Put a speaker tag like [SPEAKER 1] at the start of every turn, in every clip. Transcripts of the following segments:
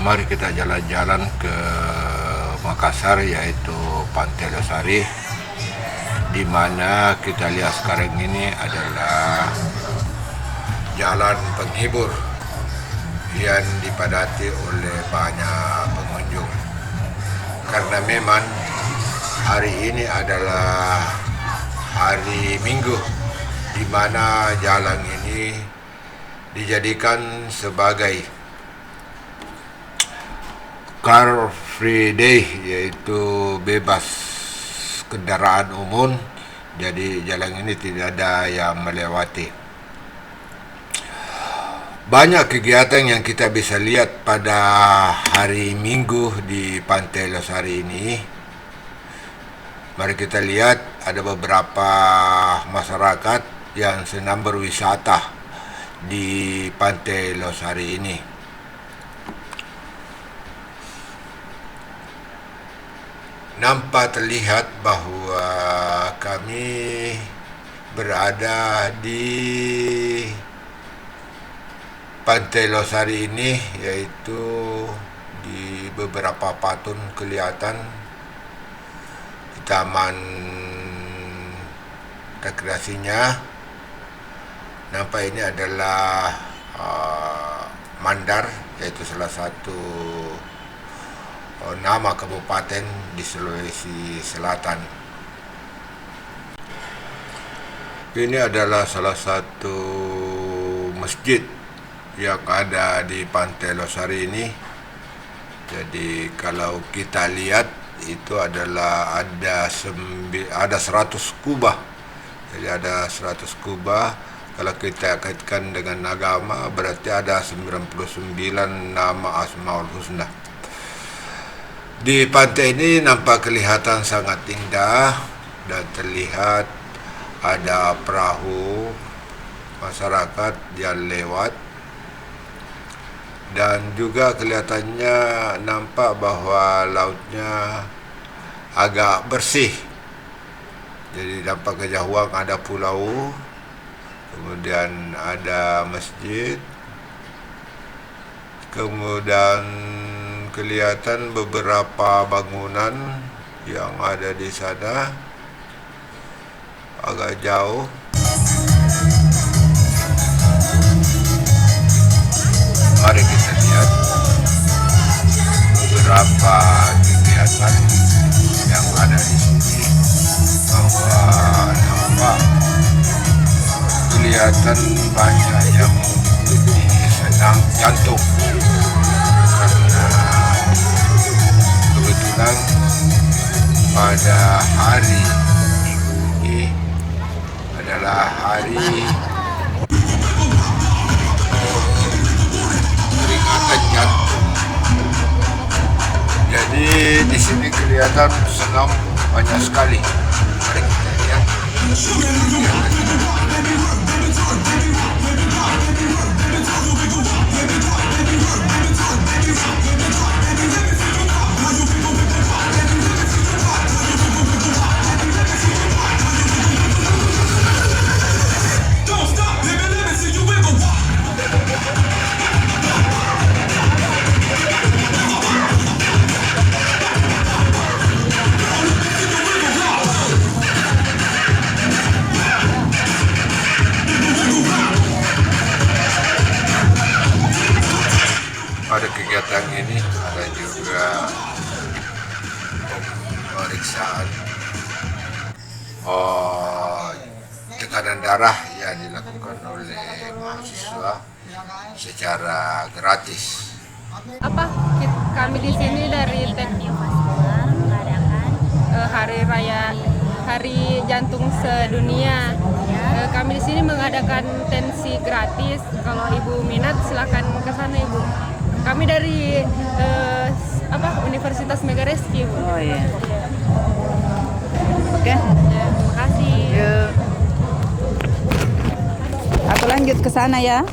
[SPEAKER 1] Mari kita jalan-jalan ke Makassar, yaitu Pantai Losari, di mana kita lihat sekarang ini adalah jalan penghibur yang dipadati oleh banyak pengunjung. Karena memang hari ini adalah hari Minggu, di mana jalan ini dijadikan sebagai Car Free Day, yaitu bebas kendaraan umum. Jadi jalan ini tidak ada yang melewati. Banyak kegiatan yang kita bisa lihat pada hari Minggu di Pantai Losari ini. Mari kita lihat, ada beberapa masyarakat yang sedang berwisata di Pantai Losari ini. Nampak terlihat bahwa kami berada di Pantai Losari ini, yaitu di beberapa patung kelihatan di taman rekreasinya. Nampak ini adalah Mandar, yaitu salah satu nama kabupaten di Sulawesi Selatan. Ini adalah salah satu masjid yang ada di Pantai Losari ini. Jadi kalau kita lihat, itu adalah ada 100 kubah. Jadi ada 100 kubah. Kalau kita kaitkan dengan agama, berarti ada 99 nama Asmaul Husna. Di pantai ini nampak kelihatan sangat indah, dan terlihat ada perahu masyarakat yang lewat, dan juga kelihatannya nampak bahwa lautnya agak bersih. Jadi nampak kejauhan ada pulau, kemudian ada masjid, kemudian kelihatan beberapa bangunan yang ada di sana agak jauh. Mari kita lihat beberapa kegiatan yang ada di sini, bahwa nampak kelihatan banyak yang sedang jantung, karena kebetulan pada hari Minggu ini adalah hari peringatan jantung. Jadi di sini kelihatan senang banyak sekali. Mari kita lihat. Pada kegiatan ini ada juga pemeriksaan tekanan darah yang dilakukan oleh mahasiswa secara gratis.
[SPEAKER 2] Kami di sini dari Hari Jantung Sedunia. Kami di sini mengadakan tensi gratis. Kalau Ibu minat, silakan ke sana, Ibu. Kami dari Universitas Megareski, Bu.
[SPEAKER 3] Oh iya. Oke.
[SPEAKER 2] Ya, terima kasih.
[SPEAKER 3] Yuk. Aku lanjut ke sana ya.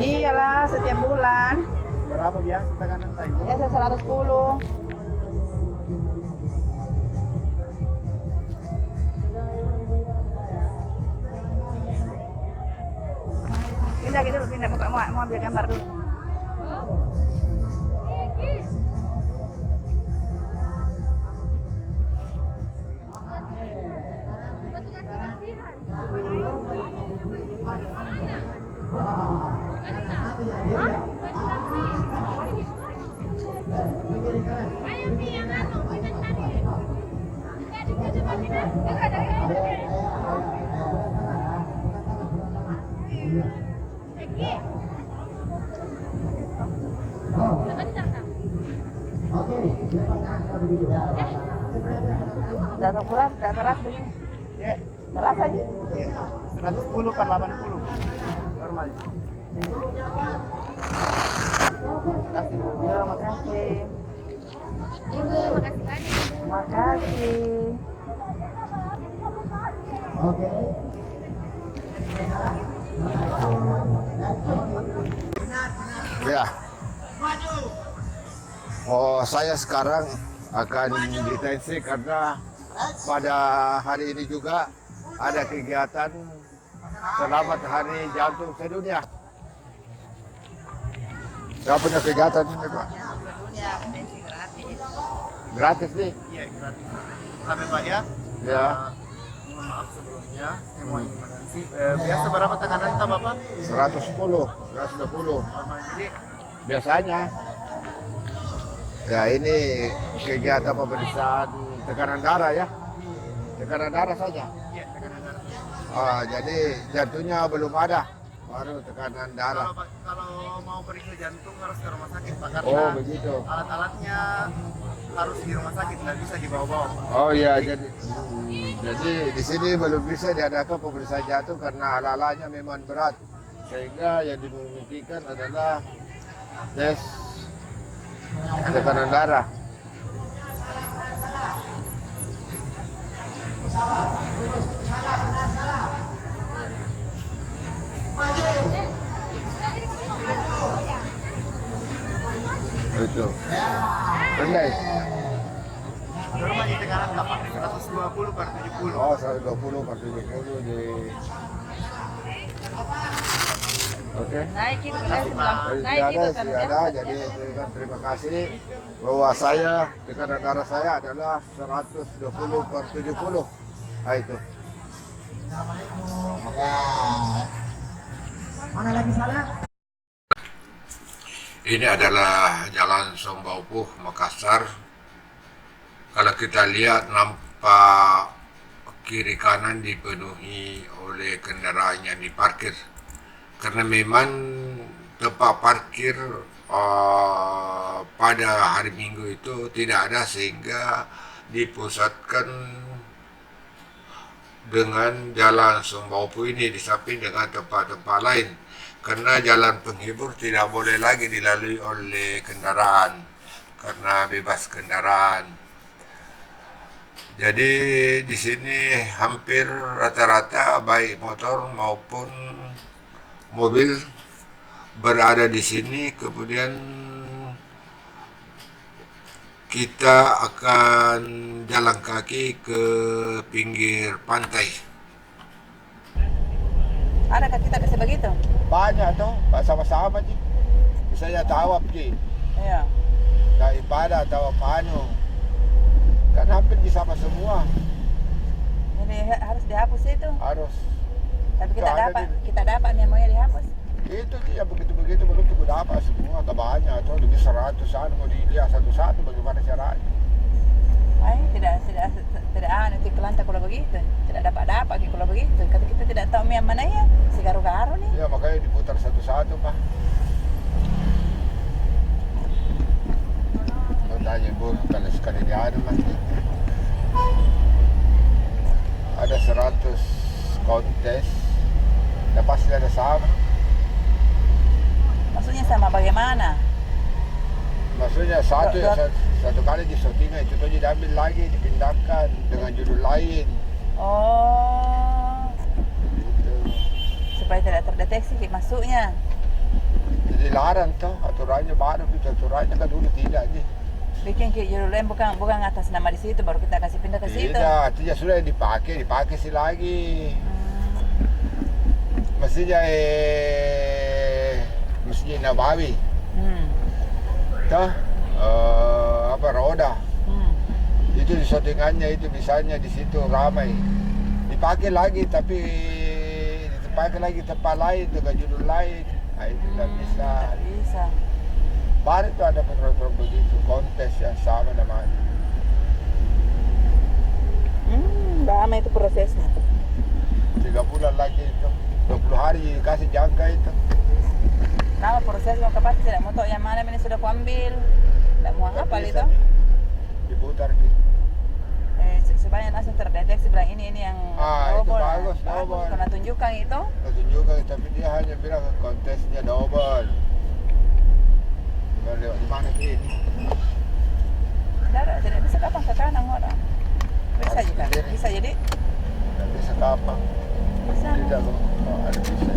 [SPEAKER 3] Iyalah, setiap bulan.
[SPEAKER 4] Berapa biasa tekanan saya?
[SPEAKER 3] Biasa 110. pindah gitu dulu, pindah mau ambil gambar dulu. Data keras, data keras begini.
[SPEAKER 4] Ya,
[SPEAKER 3] Keras aja.
[SPEAKER 4] 110 per 80. Normal.
[SPEAKER 3] Ya, makasih. Makasih.
[SPEAKER 1] Ya. Oh, saya sekarang akan detensi karena pada hari ini juga ada kegiatan Selamat Hari Jantung Sedunia. Saya punya kegiatan ini, Pak. Gratis nih.
[SPEAKER 4] Iya, gratis. Sampai Pak ya.
[SPEAKER 1] Ya.
[SPEAKER 4] Mohon maaf sebelumnya, saya mau informasi. Biasa berapa tekanan kita Bapak?
[SPEAKER 1] 110, 120.
[SPEAKER 4] Normal. Jadi
[SPEAKER 1] Biasanya. Ya, ini kegiatan pemeriksaan tekanan darah ya. Tekanan darah saja.
[SPEAKER 4] iya, tekanan darah.
[SPEAKER 1] Jadi jantungnya belum ada, baru tekanan darah.
[SPEAKER 4] Kalau mau periksa jantung harus ke rumah sakit Pak, karena
[SPEAKER 1] Oh, begitu.
[SPEAKER 4] alat-alatnya harus di rumah sakit, nggak bisa dibawa-bawa.
[SPEAKER 1] Oh iya, jadi di sini belum bisa diadakan pemeriksaan jantung karena alat-alatnya memang berat, sehingga yang dimungkinkan adalah tes tekanan darah. Itu. Pendai.
[SPEAKER 4] Normal di tekanan Pak, 120 per 70.
[SPEAKER 1] Oh, 120 per 70 di. Oke.
[SPEAKER 3] Naik itu, naik
[SPEAKER 1] Ada, jadi terima kasih bahwa saya tekanan darah saya adalah 120 per 70. Nah, itu.
[SPEAKER 3] Mana lagi salah?
[SPEAKER 1] Ini adalah Jalan Sombaupuh, Makassar. Kalau kita lihat nampak kiri kanan dipenuhi oleh kendaraan yang diparkir. Karena memang tempat parkir pada hari Minggu itu tidak ada, sehingga dipusatkan dengan Jalan Sombaupuh ini di samping dengan tempat-tempat lain. Karena jalan penghibur tidak boleh lagi dilalui oleh kendaraan karena bebas kendaraan. Jadi di sini hampir rata-rata baik motor maupun mobil berada di sini. Kemudian kita akan jalan kaki ke pinggir pantai.
[SPEAKER 3] Adakah kita kasih begitu?
[SPEAKER 1] Banyak tuh, sama-sama Ji. Misalnya tawaf Ji,
[SPEAKER 3] Iya.
[SPEAKER 1] tak ibadah tawaf anu. Kan hampir di sama semua,
[SPEAKER 3] Jadi harus dihapus itu.
[SPEAKER 1] harus.
[SPEAKER 3] Tapi
[SPEAKER 1] Itu ada
[SPEAKER 3] kita dapat yang maunya dihapus.
[SPEAKER 1] Itu Ji, yang begitu-begitu belum cukup dapat semua, tak banyak tuh, lebih 100-an mau dilihat satu-satu bagaimana caranya.
[SPEAKER 3] Tidak nanti kelanta kalau begitu. Tidak dapat kalau begitu. Kata kita tidak tahu yang mana ya. Si garu-garu nih.
[SPEAKER 1] Ya makanya diputar satu-satu Pak. Mau tanya Bu, kalau sekali di ada Mas, ada 100 kontes, ya pasti ada sama.
[SPEAKER 3] Maksudnya sama bagaimana?
[SPEAKER 1] Maksudnya satu kali di syutingnya itu tuh diambil lagi, dipindahkan dengan judul lain.
[SPEAKER 3] Oh,
[SPEAKER 1] Gitu.
[SPEAKER 3] supaya tidak terdeteksi masuknya.
[SPEAKER 1] Jadi larang tuh, aturannya baru itu, aturannya kan dulu tidak nih.
[SPEAKER 3] Bikin judul lain bukan atas nama di situ baru kita kasih pindah ke situ.
[SPEAKER 1] Tidak, itu ya sudah dipakai sih lagi. Mestinya Masjid Nabawi.
[SPEAKER 3] Hmm.
[SPEAKER 1] Toh roda. Itu di settingannya itu misalnya di situ ramai. Dipakai lagi tapi dipakai lagi tempat lain dengan judul lain. Nah, itu tidak bisa.
[SPEAKER 3] Tidak bisa.
[SPEAKER 1] Baru itu ada program begitu, kontes yang sama namanya.
[SPEAKER 3] Lama itu prosesnya.
[SPEAKER 1] 3 bulan lagi itu, 20 hari kasih jangka itu.
[SPEAKER 3] Nama proses mau kapan tidak mau tahu yang mana ini sudah kuambil. Tidak mau
[SPEAKER 1] Nggak
[SPEAKER 3] apa
[SPEAKER 1] bisa
[SPEAKER 3] itu.
[SPEAKER 1] diputar gitu.
[SPEAKER 3] Supaya langsung terdeteksi bilang ini yang
[SPEAKER 1] Itu
[SPEAKER 3] double.
[SPEAKER 1] bagus, double.
[SPEAKER 3] Karena tunjukkan itu.
[SPEAKER 1] Kita tunjukkan, tapi dia hanya bilang kontesnya double. Bukan lewat di mana ini?
[SPEAKER 3] Tidak bisa kapan ke kanan orang. Bisa
[SPEAKER 1] Harus
[SPEAKER 3] juga.
[SPEAKER 1] sendiri.
[SPEAKER 3] Bisa jadi.
[SPEAKER 1] Tidak bisa kapan.
[SPEAKER 3] Bisa.
[SPEAKER 1] Tidak loh, ada bisa.